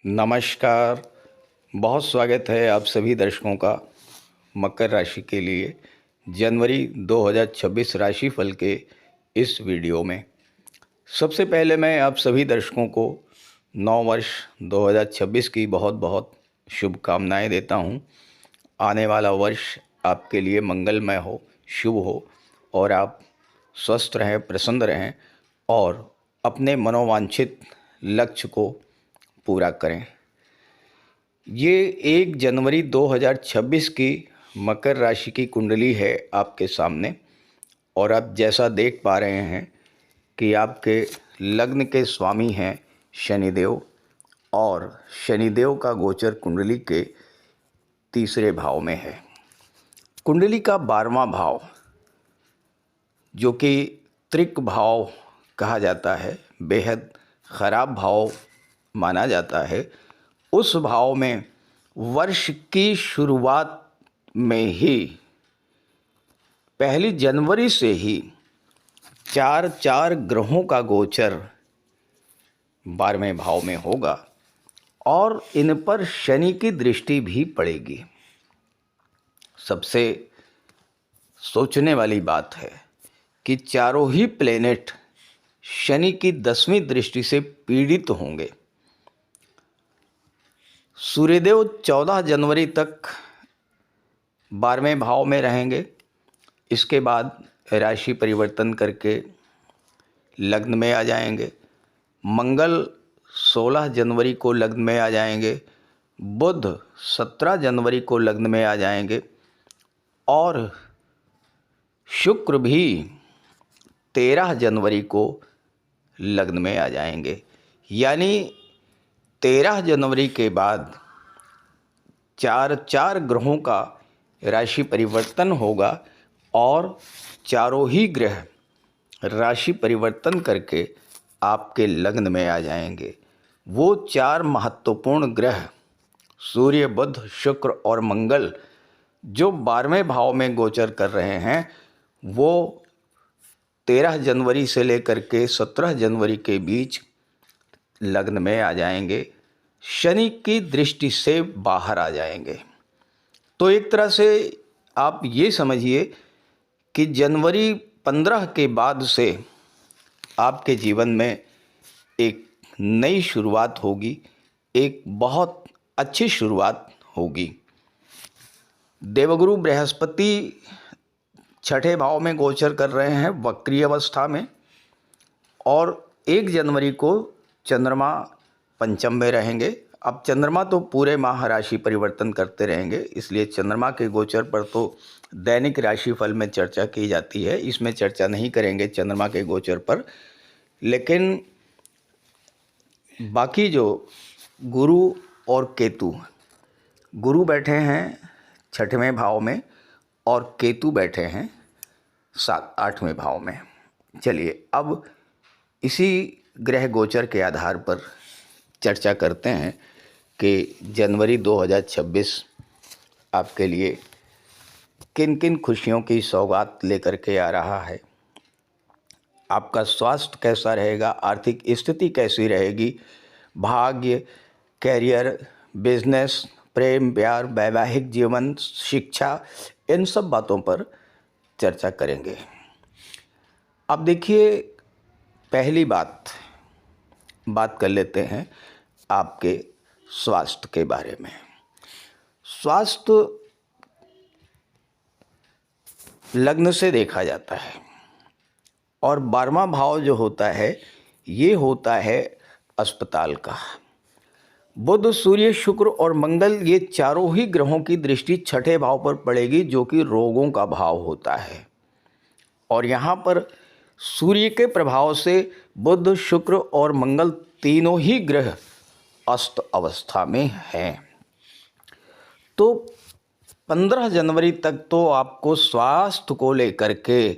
नमस्कार। बहुत स्वागत है आप सभी दर्शकों का मकर राशि के लिए जनवरी 2026 राशिफल के इस वीडियो में। सबसे पहले मैं आप सभी दर्शकों को नव वर्ष 2026 की बहुत बहुत शुभकामनाएं देता हूं। आने वाला वर्ष आपके लिए मंगलमय हो, शुभ हो और आप स्वस्थ रहें, प्रसन्न रहें और अपने मनोवांछित लक्ष्य को पूरा करें। ये 1 जनवरी 2026 की मकर राशि की कुंडली है आपके सामने और आप जैसा देख पा रहे हैं कि आपके लग्न के स्वामी हैं शनिदेव और शनिदेव का गोचर कुंडली के तीसरे भाव में है। कुंडली का 12वां भाव जो कि त्रिक भाव कहा जाता है, बेहद ख़राब भाव माना जाता है, उस भाव में वर्ष की शुरुआत में ही 1 जनवरी से ही चार ग्रहों का गोचर 12वें भाव में होगा और इन पर शनि की दृष्टि भी पड़ेगी। सबसे सोचने वाली बात है कि चारों ही प्लेनेट शनि की 10वीं दृष्टि से पीड़ित होंगे। सूर्यदेव 14 जनवरी तक 12वें भाव में रहेंगे। इसके बाद राशि परिवर्तन करके लग्न में आ जाएंगे। मंगल 16 जनवरी को लग्न में आ जाएंगे। बुध 17 जनवरी को लग्न में आ जाएंगे और शुक्र भी 13 जनवरी को लग्न में आ जाएंगे। यानी 13 जनवरी के बाद चार ग्रहों का राशि परिवर्तन होगा और चारों ही ग्रह राशि परिवर्तन करके आपके लग्न में आ जाएंगे। वो 4 महत्वपूर्ण ग्रह सूर्य, बुध, शुक्र और मंगल जो 12वें भाव में गोचर कर रहे हैं, वो 13 जनवरी से लेकर के 17 जनवरी के बीच लग्न में आ जाएंगे, शनि की दृष्टि से बाहर आ जाएंगे। तो एक तरह से आप ये समझिए कि जनवरी 15 के बाद से आपके जीवन में एक नई शुरुआत होगी, एक बहुत अच्छी शुरुआत होगी। देवगुरु बृहस्पति 6ठे भाव में गोचर कर रहे हैं वक्री अवस्था में और 1 जनवरी को चंद्रमा पंचम में रहेंगे। अब चंद्रमा तो पूरे माह राशि परिवर्तन करते रहेंगे, इसलिए चंद्रमा के गोचर पर तो दैनिक राशिफल में चर्चा की जाती है, इसमें चर्चा नहीं करेंगे चंद्रमा के गोचर पर। लेकिन बाकी जो गुरु और केतु, गुरु बैठे हैं 6वें भाव में और केतु बैठे हैं 8वें भाव में। चलिए अब इसी ग्रह गोचर के आधार पर चर्चा करते हैं कि जनवरी 2026 आपके लिए किन किन खुशियों की सौगात लेकर के आ रहा है। आपका स्वास्थ्य कैसा रहेगा, आर्थिक स्थिति कैसी रहेगी, भाग्य, कैरियर, बिजनेस, प्रेम, प्यार, वैवाहिक जीवन, शिक्षा, इन सब बातों पर चर्चा करेंगे। अब देखिए, पहली बात कर लेते हैं आपके स्वास्थ्य के बारे में। स्वास्थ्य लग्न से देखा जाता है और 12वां भाव जो होता है ये होता है अस्पताल का। बुध, सूर्य, शुक्र और मंगल ये चारों ही ग्रहों की दृष्टि 6ठे भाव पर पड़ेगी जो कि रोगों का भाव होता है और यहाँ पर सूर्य के प्रभाव से बुध, शुक्र और मंगल तीनों ही ग्रह अस्त अवस्था में हैं। तो 15 जनवरी तक तो आपको स्वास्थ्य को लेकर के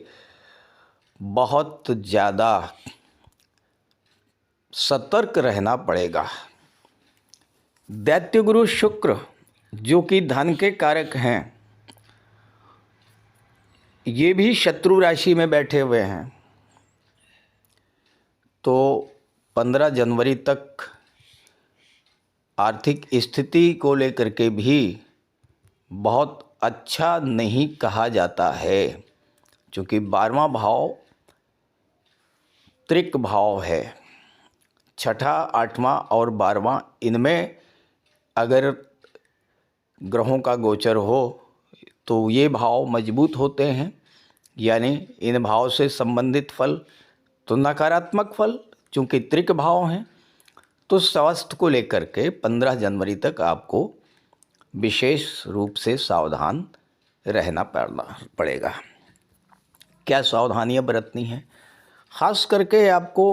बहुत ज़्यादा सतर्क रहना पड़ेगा। दैत्य गुरु शुक्र जो कि धन के कारक हैं, ये भी शत्रु राशि में बैठे हुए हैं। तो 15 जनवरी तक आर्थिक स्थिति को लेकर के भी बहुत अच्छा नहीं कहा जाता है, क्योंकि 12वां भाव त्रिक भाव है। छठा, 8वां और 12वां, इनमें अगर ग्रहों का गोचर हो तो ये भाव मजबूत होते हैं, यानी इन भाव से संबंधित फल तो नकारात्मक फल, चूँकि त्रिक भाव हैं। तो स्वास्थ्य को लेकर के 15 जनवरी तक आपको विशेष रूप से सावधान रहना पड़ेगा। क्या सावधानियां बरतनी हैं? ख़ास करके आपको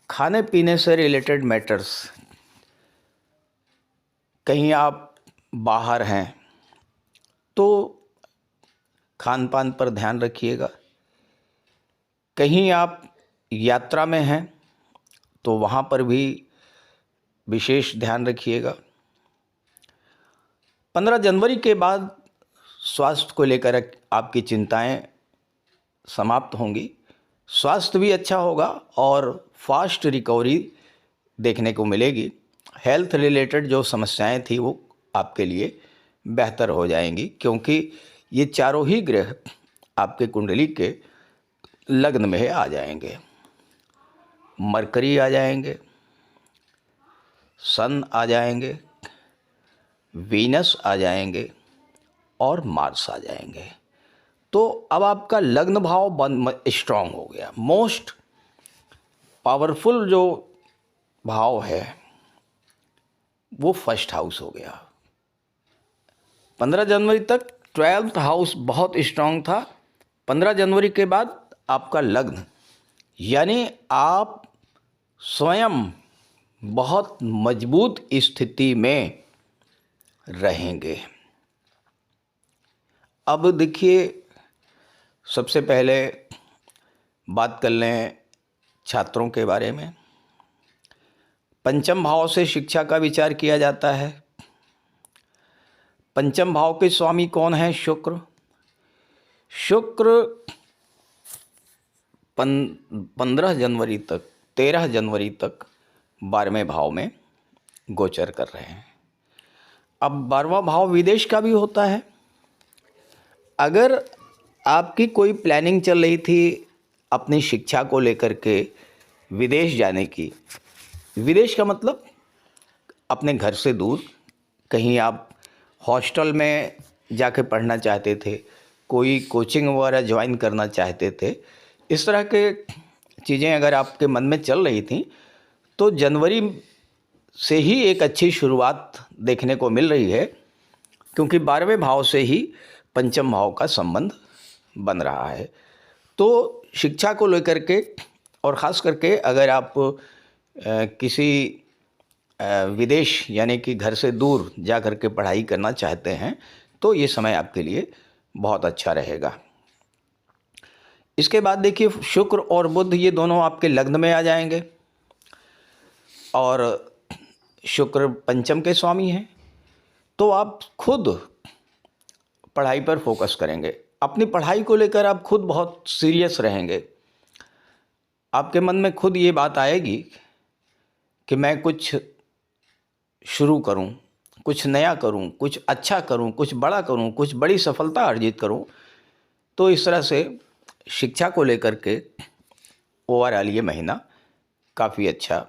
खाने पीने से रिलेटेड मैटर्स, कहीं आप बाहर हैं तो खान पान पर ध्यान रखिएगा। कहीं आप यात्रा में हैं तो वहाँ पर भी विशेष ध्यान रखिएगा। 15 जनवरी के बाद स्वास्थ्य को लेकर आपकी चिंताएं समाप्त होंगी, स्वास्थ्य भी अच्छा होगा और फास्ट रिकवरी देखने को मिलेगी। हेल्थ रिलेटेड जो समस्याएं थी वो आपके लिए बेहतर हो जाएंगी, क्योंकि ये चारों ही ग्रह आपके कुंडली के लग्न में आ जाएंगे। मरकरी आ जाएंगे, सन आ जाएंगे, वीनस आ जाएंगे और मार्स आ जाएंगे। तो अब आपका लग्न भाव स्ट्रांग हो गया। मोस्ट पावरफुल जो भाव है वो फर्स्ट हाउस हो गया। 15 जनवरी तक 12th हाउस बहुत स्ट्रांग था। 15 जनवरी के बाद आपका लग्न, यानी आप स्वयं बहुत मजबूत स्थिति में रहेंगे। अब देखिए, सबसे पहले बात कर लें छात्रों के बारे में। पंचम भाव से शिक्षा का विचार किया जाता है। पंचम भाव के स्वामी कौन है? शुक्र। शुक्र 15 जनवरी तक 13 जनवरी तक 12वें भाव में गोचर कर रहे हैं। अब 12वां भाव विदेश का भी होता है। अगर आपकी कोई प्लानिंग चल रही थी अपनी शिक्षा को लेकर के विदेश जाने की, विदेश का मतलब अपने घर से दूर, कहीं आप हॉस्टल में जाके पढ़ना चाहते थे, कोई कोचिंग वगैरह ज्वाइन करना चाहते थे, इस तरह के चीज़ें अगर आपके मन में चल रही थी तो जनवरी से ही एक अच्छी शुरुआत देखने को मिल रही है, क्योंकि 12वें भाव से ही पंचम भाव का संबंध बन रहा है। तो शिक्षा को लेकर के, और ख़ास करके अगर आप किसी विदेश यानी कि घर से दूर जा कर के पढ़ाई करना चाहते हैं तो ये समय आपके लिए बहुत अच्छा रहेगा। इसके बाद देखिए, शुक्र और बुध ये दोनों आपके लग्न में आ जाएंगे और शुक्र पंचम के स्वामी हैं। तो आप खुद पढ़ाई पर फोकस करेंगे, अपनी पढ़ाई को लेकर आप खुद बहुत सीरियस रहेंगे। आपके मन में खुद ये बात आएगी कि मैं कुछ शुरू करूं, कुछ नया करूं, कुछ अच्छा करूं, कुछ बड़ा करूं, कुछ बड़ी सफलता अर्जित करूं। तो इस तरह से शिक्षा को लेकर के ओवरऑल ये महीना काफ़ी अच्छा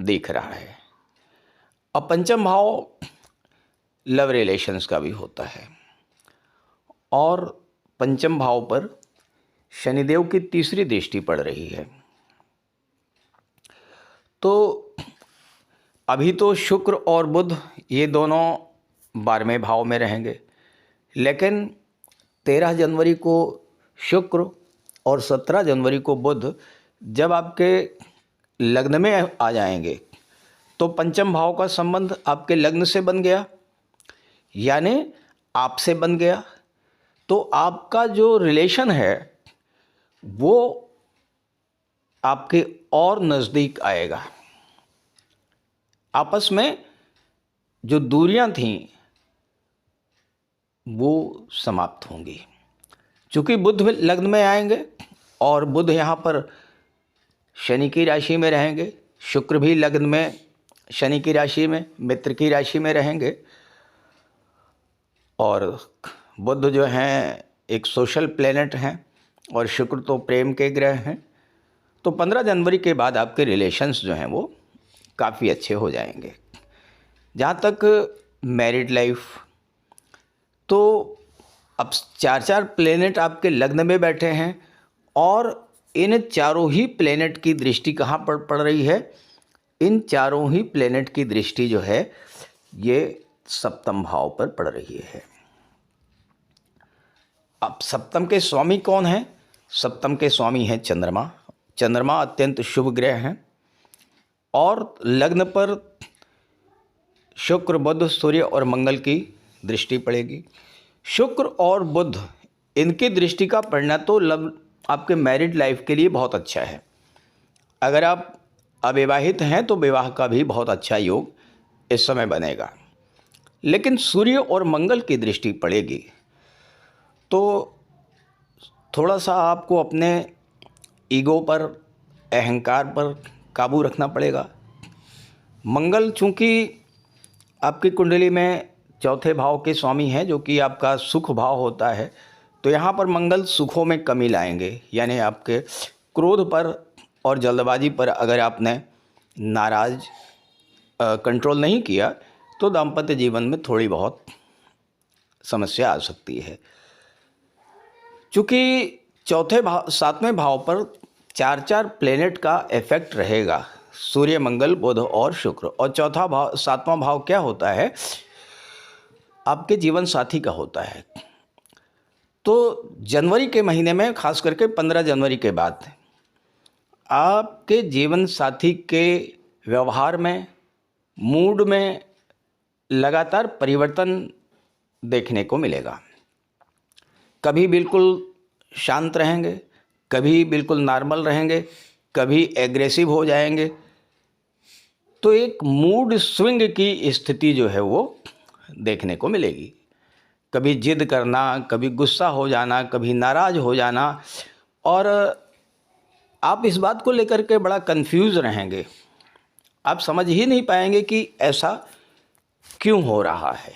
दिख रहा है। अब पंचम भाव लव रिलेशंस का भी होता है और पंचम भाव पर शनिदेव की तीसरी दृष्टि पड़ रही है। तो अभी तो शुक्र और बुध ये दोनों 12वें भाव में रहेंगे, लेकिन 13 जनवरी को शुक्र और 17 जनवरी को बुध जब आपके लग्न में आ जाएंगे तो पंचम भाव का संबंध आपके लग्न से बन गया, यानी आपसे बन गया। तो आपका जो रिलेशन है वो आपके और नज़दीक आएगा। आपस में जो दूरियां थीं वो समाप्त होंगी, चूँकि बुध लग्न में आएंगे और बुध यहाँ पर शनि की राशि में रहेंगे, शुक्र भी लग्न में शनि की राशि में, मित्र की राशि में रहेंगे। और बुध जो हैं एक सोशल प्लेनेट हैं और शुक्र तो प्रेम के ग्रह हैं। तो 15 जनवरी के बाद आपके रिलेशंस जो हैं वो काफ़ी अच्छे हो जाएंगे। जहाँ तक मैरिड लाइफ, तो अब 4 प्लेनेट आपके लग्न में बैठे हैं और इन चारों ही प्लेनेट की दृष्टि कहाँ पर पड़ रही है? इन चारों ही प्लेनेट की दृष्टि जो है ये सप्तम भाव पर पड़ रही है। अब सप्तम के स्वामी कौन हैं? सप्तम के स्वामी हैं चंद्रमा। चंद्रमा अत्यंत शुभ ग्रह हैं और लग्न पर शुक्र, बुध, सूर्य और मंगल की दृष्टि पड़ेगी। शुक्र और बुध इनकी दृष्टि का पड़ना तो आपके मैरिड लाइफ के लिए बहुत अच्छा है। अगर आप अविवाहित हैं तो विवाह का भी बहुत अच्छा योग इस समय बनेगा। लेकिन सूर्य और मंगल की दृष्टि पड़ेगी तो थोड़ा सा आपको अपने ईगो पर, अहंकार पर काबू रखना पड़ेगा। मंगल चूँकि आपकी कुंडली में चौथे भाव के स्वामी हैं, जो कि आपका सुख भाव होता है, तो यहाँ पर मंगल सुखों में कमी लाएंगे। यानी आपके क्रोध पर और जल्दबाजी पर अगर आपने कंट्रोल नहीं किया तो दाम्पत्य जीवन में थोड़ी बहुत समस्या आ सकती है। चूँकि चौथे भाव, सातवें भाव पर 4 प्लेनेट का इफेक्ट रहेगा, सूर्य, मंगल, बुध और शुक्र। और चौथा भाव, सातवां भाव क्या होता है? आपके जीवन साथी का होता है। तो जनवरी के महीने में, खास करके 15 जनवरी के बाद, आपके जीवन साथी के व्यवहार में, मूड में लगातार परिवर्तन देखने को मिलेगा। कभी बिल्कुल शांत रहेंगे, कभी बिल्कुल नॉर्मल रहेंगे, कभी एग्रेसिव हो जाएंगे। तो एक मूड स्विंग की स्थिति जो है वो देखने को मिलेगी। कभी जिद करना, कभी गुस्सा हो जाना, कभी नाराज़ हो जाना, और आप इस बात को लेकर के बड़ा कंफ्यूज रहेंगे। आप समझ ही नहीं पाएंगे कि ऐसा क्यों हो रहा है।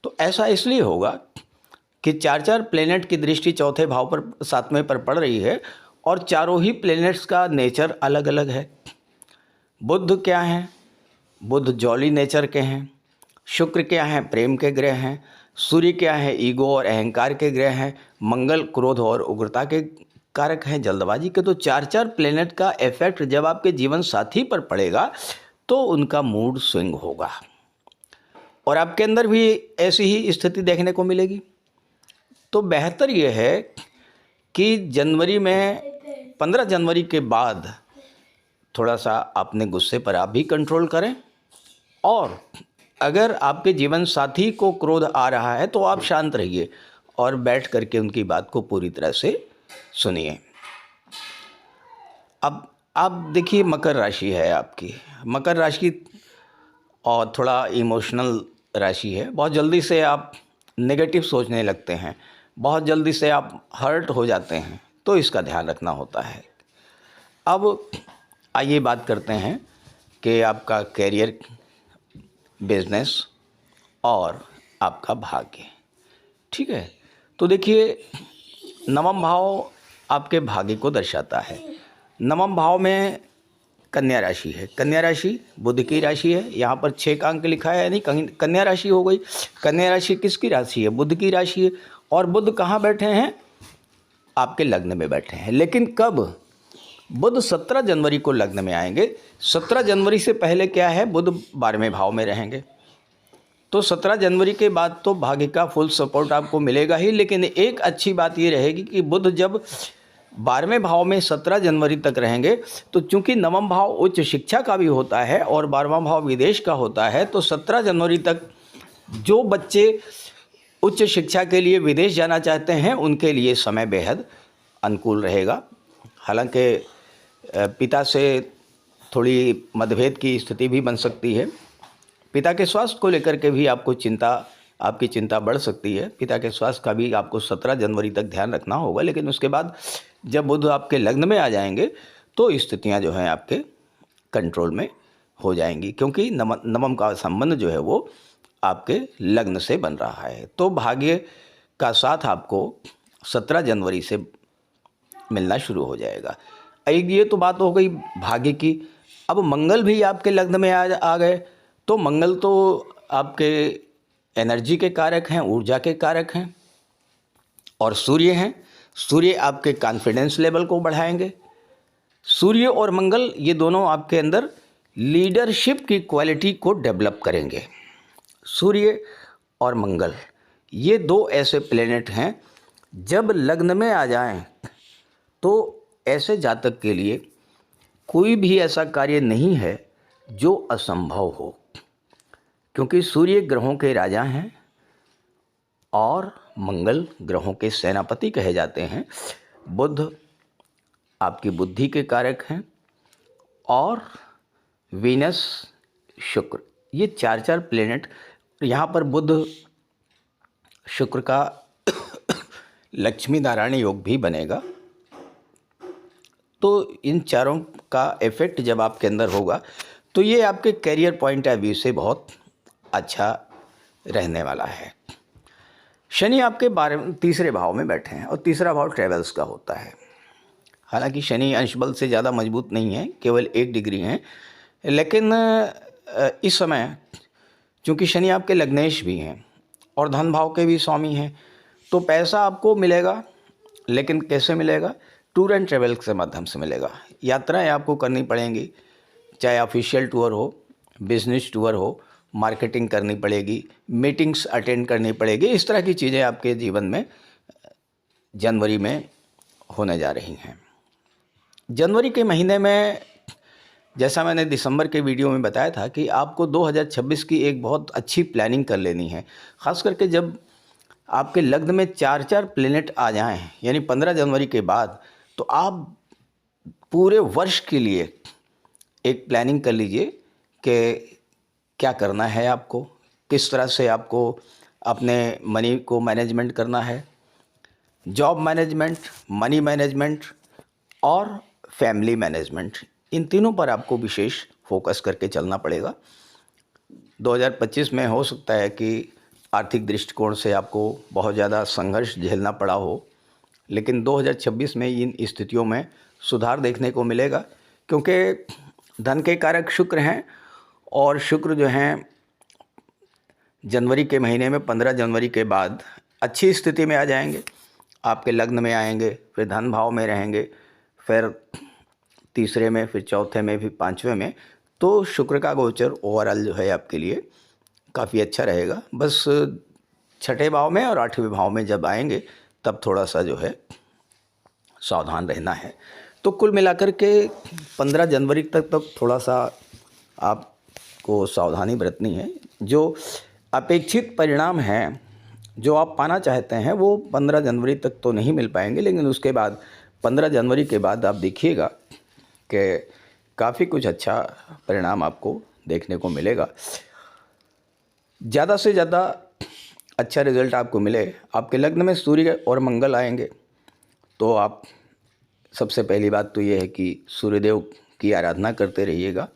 तो ऐसा इसलिए होगा कि 4 प्लेनेट की दृष्टि चौथे भाव पर, सातवें पर पड़ रही है और चारों ही प्लेनेट्स का नेचर अलग अलग है। बुध क्या हैं? बुध जॉली नेचर के हैं। शुक्र क्या हैं? प्रेम के ग्रह हैं। सूर्य क्या है? ईगो और अहंकार के ग्रह हैं। मंगल क्रोध और उग्रता के कारक हैं, जल्दबाजी के। तो 4 प्लेनेट का इफेक्ट जब आपके जीवन साथी पर पड़ेगा तो उनका मूड स्विंग होगा और आपके अंदर भी ऐसी ही स्थिति देखने को मिलेगी। तो बेहतर यह है कि जनवरी में, 15 जनवरी के बाद थोड़ा सा अपने गुस्से पर आप भी कंट्रोल करें, और अगर आपके जीवन साथी को क्रोध आ रहा है तो आप शांत रहिए और बैठ करके उनकी बात को पूरी तरह से सुनिए। अब आप देखिए, मकर राशि है आपकी। मकर राशि और थोड़ा इमोशनल राशि है। बहुत जल्दी से आप नेगेटिव सोचने लगते हैं, बहुत जल्दी से आप हर्ट हो जाते हैं, तो इसका ध्यान रखना होता है। अब आइए बात करते हैं कि आपका कैरियर, बिजनेस और आपका भाग्य। ठीक है, तो देखिए, नवम भाव आपके भाग्य को दर्शाता है। नवम भाव में कन्या राशि है। कन्या राशि बुध की राशि है। यहाँ पर 6 का अंक लिखा है, यानी कन्या राशि हो गई। कन्या राशि किसकी राशि है? बुध की राशि है। और बुध कहाँ बैठे हैं? आपके लग्न में बैठे हैं। लेकिन कब? बुध 17 जनवरी को लग्न में आएंगे। 17 जनवरी से पहले क्या है? बुध 12वें भाव में रहेंगे। तो 17 जनवरी के बाद तो भाग्य का फुल सपोर्ट आपको मिलेगा ही। लेकिन एक अच्छी बात ये रहेगी कि बुध जब 12वें भाव में 17 जनवरी तक रहेंगे, तो चूंकि नवम भाव उच्च शिक्षा का भी होता है और 12वां भाव विदेश का होता है, तो 17 जनवरी तक जो बच्चे उच्च शिक्षा के लिए विदेश जाना चाहते हैं उनके लिए समय बेहद अनुकूल रहेगा। हालांकि पिता से थोड़ी मतभेद की स्थिति भी बन सकती है। पिता के स्वास्थ्य को लेकर के भी आपकी चिंता बढ़ सकती है। पिता के स्वास्थ्य का भी आपको 17 जनवरी तक ध्यान रखना होगा। लेकिन उसके बाद जब बुध आपके लग्न में आ जाएंगे तो स्थितियां जो हैं आपके कंट्रोल में हो जाएंगी, क्योंकि नवम का संबंध जो है वो आपके लग्न से बन रहा है। तो भाग्य का साथ आपको 17 जनवरी से मिलना शुरू हो जाएगा। एक ये तो बात हो गई भाग्य की। अब मंगल भी आपके लग्न में आ गए, तो मंगल तो आपके एनर्जी के कारक हैं, ऊर्जा के कारक हैं, और सूर्य हैं। सूर्य आपके कॉन्फिडेंस लेवल को बढ़ाएंगे। सूर्य और मंगल ये दोनों आपके अंदर लीडरशिप की क्वालिटी को डेवलप करेंगे। सूर्य और मंगल ये दो ऐसे प्लेनेट हैं, जब लग्न में आ जाएं तो ऐसे जातक के लिए कोई भी ऐसा कार्य नहीं है जो असंभव हो, क्योंकि सूर्य ग्रहों के राजा हैं और मंगल ग्रहों के सेनापति कहे जाते हैं। बुध आपकी बुद्धि के कारक हैं, और वीनस, शुक्र, ये चार चार प्लेनेट। यहाँ पर बुध शुक्र का लक्ष्मी नारायण योग भी बनेगा। तो इन चारों का इफेक्ट जब आपके अंदर होगा तो ये आपके करियर पॉइंट ऑफ व्यू से बहुत अच्छा रहने वाला है। शनि आपके 3रे भाव में बैठे हैं, और 3रा भाव ट्रेवल्स का होता है। हालांकि शनि अंश बल से ज़्यादा मजबूत नहीं है, केवल 1 डिग्री हैं, लेकिन इस समय चूँकि शनि आपके लग्नेश भी हैं और धन भाव के भी स्वामी हैं, तो पैसा आपको मिलेगा, लेकिन कैसे मिलेगा? टूर एंड ट्रेवल के माध्यम से मिलेगा। यात्राएं आपको करनी पड़ेंगी, चाहे ऑफिशियल टूर हो, बिजनेस टूर हो, मार्केटिंग करनी पड़ेगी, मीटिंग्स अटेंड करनी पड़ेगी। इस तरह की चीज़ें आपके जीवन में जनवरी में होने जा रही हैं। जनवरी के महीने में, जैसा मैंने दिसंबर के वीडियो में बताया था, कि आपको 2026 की एक बहुत अच्छी प्लानिंग कर लेनी है। ख़ास करके जब आपके लग्न में 4 प्लेनेट आ जाएं, यानी 15 जनवरी के बाद, तो आप पूरे वर्ष के लिए एक प्लानिंग कर लीजिए कि क्या करना है आपको, किस तरह से आपको अपने मनी को मैनेजमेंट करना है। जॉब मैनेजमेंट, मनी मैनेजमेंट और फैमिली मैनेजमेंट, इन तीनों पर आपको विशेष फोकस करके चलना पड़ेगा। 2025 में हो सकता है कि आर्थिक दृष्टिकोण से आपको बहुत ज़्यादा संघर्ष झेलना पड़ा हो, लेकिन 2026 में इन स्थितियों में सुधार देखने को मिलेगा, क्योंकि धन के कारक शुक्र हैं, और शुक्र जो हैं जनवरी के महीने में 15 जनवरी के बाद अच्छी स्थिति में आ जाएंगे, आपके लग्न में आएंगे, फिर धन भाव में रहेंगे, फिर 3रे में, फिर 4थे में, फिर 5वें में। तो शुक्र का गोचर ओवरऑल जो है आपके लिए काफ़ी अच्छा रहेगा। बस 6ठे भाव में और 8वें भाव में जब आएंगे तब थोड़ा सा जो है सावधान रहना है। तो कुल मिलाकर के 15 जनवरी तक थोड़ा सा आपको सावधानी बरतनी है। जो अपेक्षित परिणाम हैं, जो आप पाना चाहते हैं, वो 15 जनवरी तक तो नहीं मिल पाएंगे, लेकिन उसके बाद 15 जनवरी के बाद आप देखिएगा कि काफ़ी कुछ अच्छा परिणाम आपको देखने को मिलेगा। ज़्यादा से ज़्यादा अच्छा रिज़ल्ट आपको मिले। आपके लग्न में सूर्य और मंगल आएंगे, तो आप सबसे पहली बात तो ये है कि सूर्यदेव की आराधना करते रहिएगा,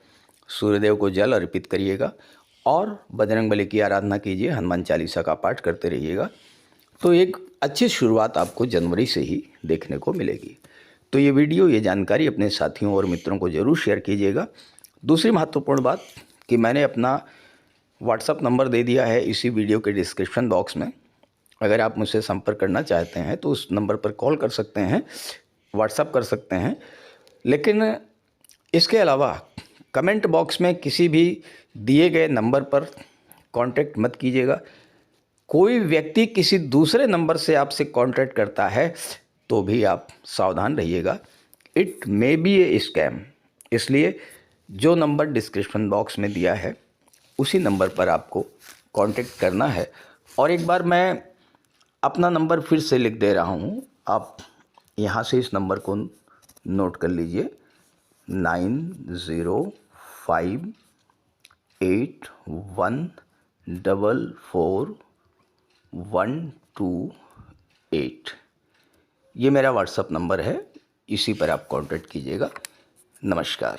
सूर्यदेव को जल अर्पित करिएगा, और बजरंगबली की आराधना कीजिए, हनुमान चालीसा का पाठ करते रहिएगा। तो एक अच्छी शुरुआत आपको जनवरी से ही देखने को मिलेगी। तो ये वीडियो, ये जानकारी अपने साथियों और मित्रों को ज़रूर शेयर कीजिएगा। दूसरी महत्वपूर्ण बात कि मैंने अपना व्हाट्सअप नंबर दे दिया है इसी वीडियो के डिस्क्रिप्शन बॉक्स में। अगर आप मुझसे संपर्क करना चाहते हैं तो उस नंबर पर कॉल कर सकते हैं, व्हाट्सअप कर सकते हैं। लेकिन इसके अलावा कमेंट बॉक्स में किसी भी दिए गए नंबर पर कांटेक्ट मत कीजिएगा। कोई व्यक्ति किसी दूसरे नंबर से आपसे कांटेक्ट करता है तो भी आप सावधान रहिएगा, it may be A scam. इसलिए जो नंबर डिस्क्रिप्शन बॉक्स में दिया है उसी नंबर पर आपको कांटेक्ट करना है। और एक बार मैं अपना नंबर फिर से लिख दे रहा हूँ, आप यहाँ से इस नंबर को नोट कर लीजिए, 9058144128। ये मेरा व्हाट्सअप नंबर है, इसी पर आप कांटेक्ट कीजिएगा। नमस्कार।